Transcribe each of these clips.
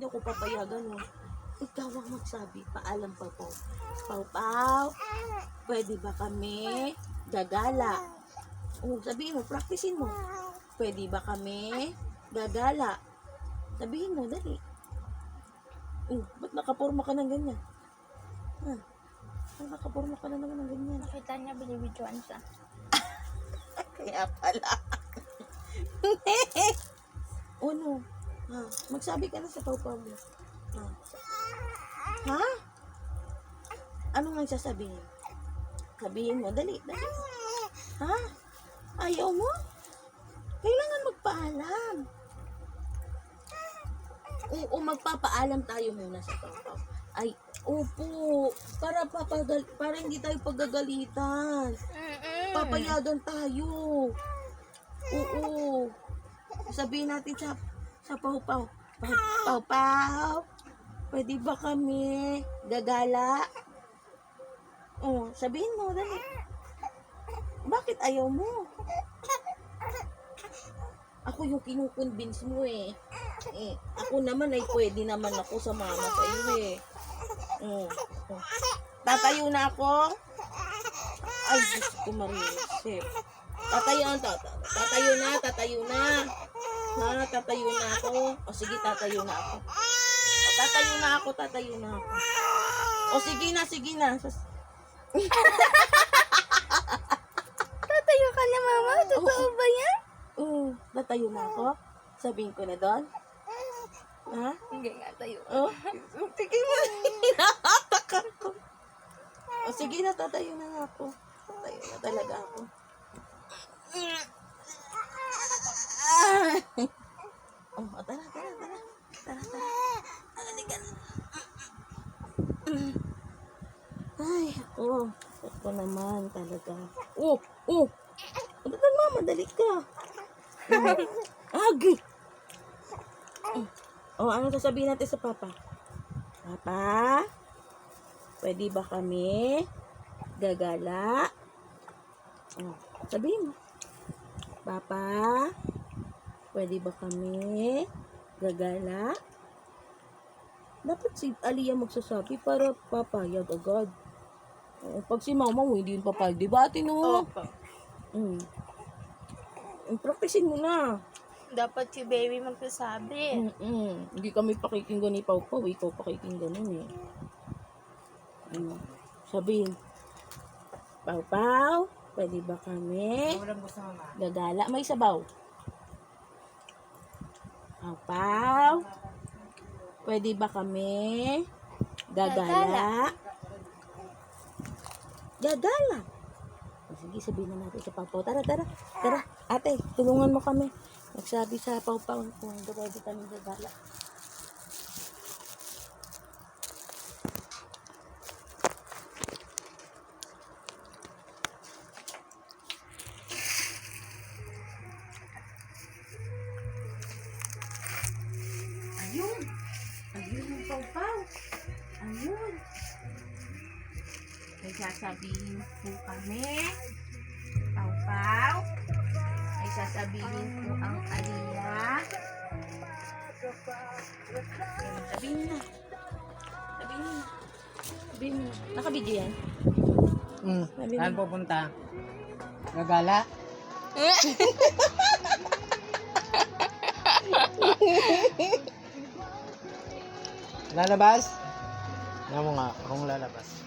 Hindi ako papayagan mo. Ikaw ang magsabi. Paalam pa po. Pau Pau, pwede ba kami gagala? Sabihin mo, practicein mo. Pwede ba kami gagala? Sabihin mo, dali. Ba't nakaporma ka ng ganyan? Ba't nakaporma ka na naman ng ganyan? Nakita niya, binibidyoan siya. Kaya pala. Ano? Magsabi ka na sa Pau-Pau mo. Ha? Ano nga sasabihin? Sabihin mo, dali. Ha? Ayaw mo? Kailangan magpaalam. Oo, magpapaalam tayo muna sa Pau-Pau. Ay, opo. Para hindi tayo paggagalitan. Papayagan tayo. Oo. Sabihin natin sa Pau-Pau. Pau-Pau, pwede ba kami gagala? Sabihin mo, dali. Bakit ayaw mo? Ako yung kinukonvince mo ako naman ay pwede naman ako sa mama sa iyo Tatayo na ako. Ay, Diyos ko marinisip. Tatayo na. Tatayo na ako. Sige, tatayo na ako. Tatayo na ako. Sige na. Tatayo ka na, mama? Totoo ba yan? Tatayo na ako. Sabihin ko na doon. Ha? Hindi nga tayo. Sige mo. Hinahatak ako. Sige na, tatayo na nga ako. Tatayo na talaga ako. Tara. Halika na. Ay, ako naman talaga. Mama, dali ka. Agi. Ano sasabihin natin sa Papa? Papa, pwede ba kami gagala? Sabihin mo. Papa, pwede ba kami gagala? Dapat si Aliyah magsasabi para papayag agad. Pag si mama mo hindi yun papayag, diba ate no? Practicein mo na. Dapat si baby magsasabi. Hindi kami pakikinggan ni Pau-Pau, ikaw pakikinggan nun Sabihin, Pau-Pau, pwede ba kami gagala? May sabaw. Pau-Pau, pwede ba kami gagala? Gagala. Sige, sabihin na natin sa Pau-Pau. Tara. Ate, tulungan mo kami. Nagsabi sa Pau-Pau kung pwede kami gagala. Ayun yung Pau-Pau. Ayun. May sasabihin po kami. Pau-Pau. May sasabihin po ang Aliyah. Sabihin na. Nakabidyo yan? Saan pupunta? Gagala? Lalabas? Alam mo nga, akong lalabas.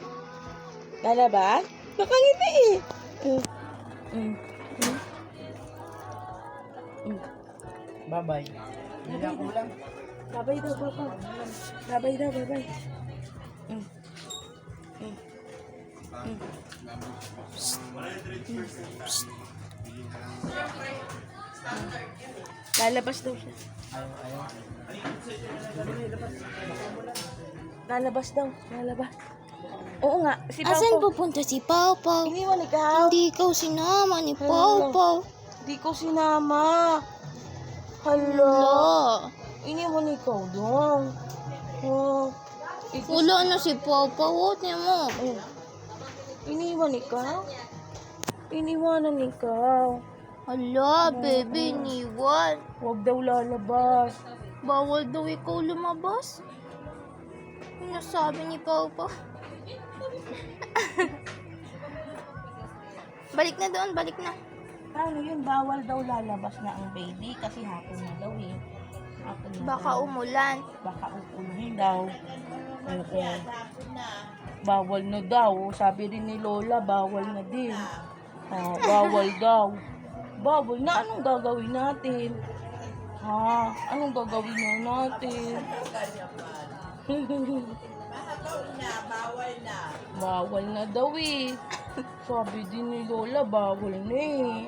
Lalabas? Nakangiti Bye-bye. Hindi ako lang. Babay daw, Papa. Babay. Lalabas daw siya. Ayaw. Lalabas. Oo nga, si Pau-Pau. Asan pupunta si Pau-Pau? Iniwan ikaw. Hindi ikaw sinama ni Pau-Pau. Di ko sinama. Hala. Iniwan ikaw doon. Wala na si Pau-Pau. Tiyan mo. Iniwan ikaw? Iniwanan ikaw. Hala, baby, niwan. Huwag daw lalabas. Bawal daw ikaw lumabas. Ano sabi ni Papa? Balik na doon, balik na. Paano yun? Bawal daw lalabas na ang baby kasi hapon na daw eh. Hapon na Baka daw. umulan. Baka uulan daw. Oo. Bawal na daw. Sabi rin ni Lola, bawal na din. Bawal daw. Bawal na. Anong gagawin natin? Anong gagawin na natin? Bawal na daw eh. Sabi din ni Lola, bawal na eh.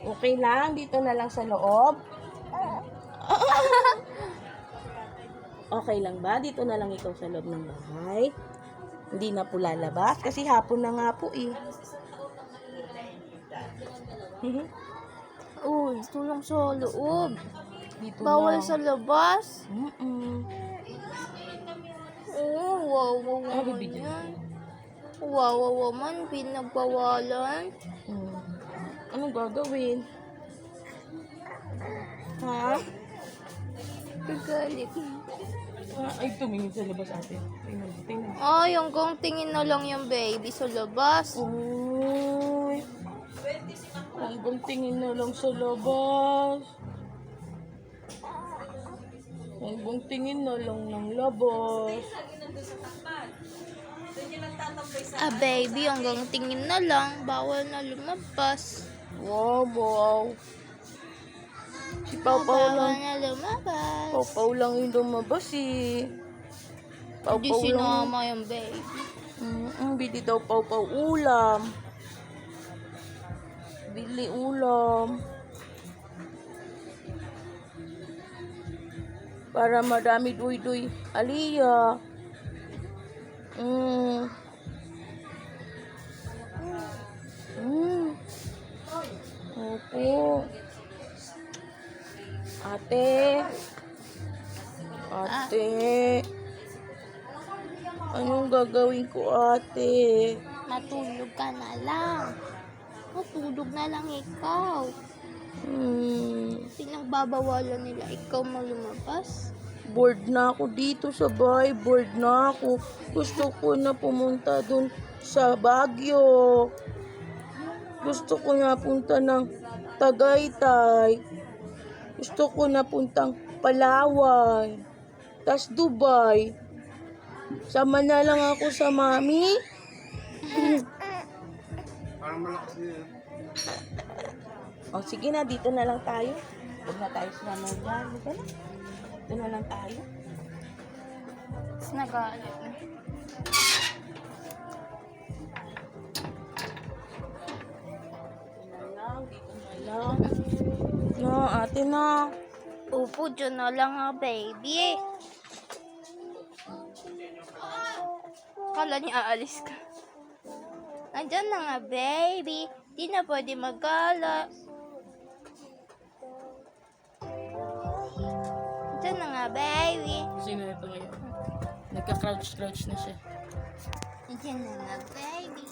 Okay lang, dito na lang sa loob. Okay lang ba? Dito na lang ikaw sa loob ng bahay. Hindi na po lalabas kasi hapon na nga po eh. Uy, tulong sa loob. Dito Bawal na. sa labas. Wow, bibigyan. yan. Wow, man, pinagbawalan. Anong gagawin? Ha? Kagalit. Ay, tumingin sa labas ate. Tingnan. Ay, hanggang tingin na lang yung baby sa labas. Uy. Hanggang tingin na lang sa labas. Hanggang tingin na lang ng labas. Baby, hanggang tingin na lang. Bawal na lumabas. Wow. Si Pau Bawal lang. na lumabas. Pau lang yung lumabas eh. Hindi Pau lang. sinama yung baby. Bili daw Pau ulam. Bili ulam. Para marami duy-duy. Aliyah. Opo. Ate. Anong gagawin ko, ate? Matulog ka na lang. Matulog na lang ikaw. Pinagbabawalan nila ikaw mo lumabas. Bored na ako dito sa bahay. Bored na ako. Gusto ko na pumunta dun sa Baguio. Gusto ko na punta ng Tagaytay. Gusto ko na puntang Palawan. Tas Dubai. Sama na lang ako sa mami. O sige na, dito na lang tayo. Huwag na tayo sumama dyan. Dito na. Dito na lang tayo. Tapos nagalit na. Dito na lang. No, ate na. Upo, dyan na lang nga, baby. Kala niya aalis ka. Andyan na nga, baby. Di na pwede magala. Andyan na nga, baby. Sino ito ngayon? Nagka-crouch na siya. Andyan na nga, baby.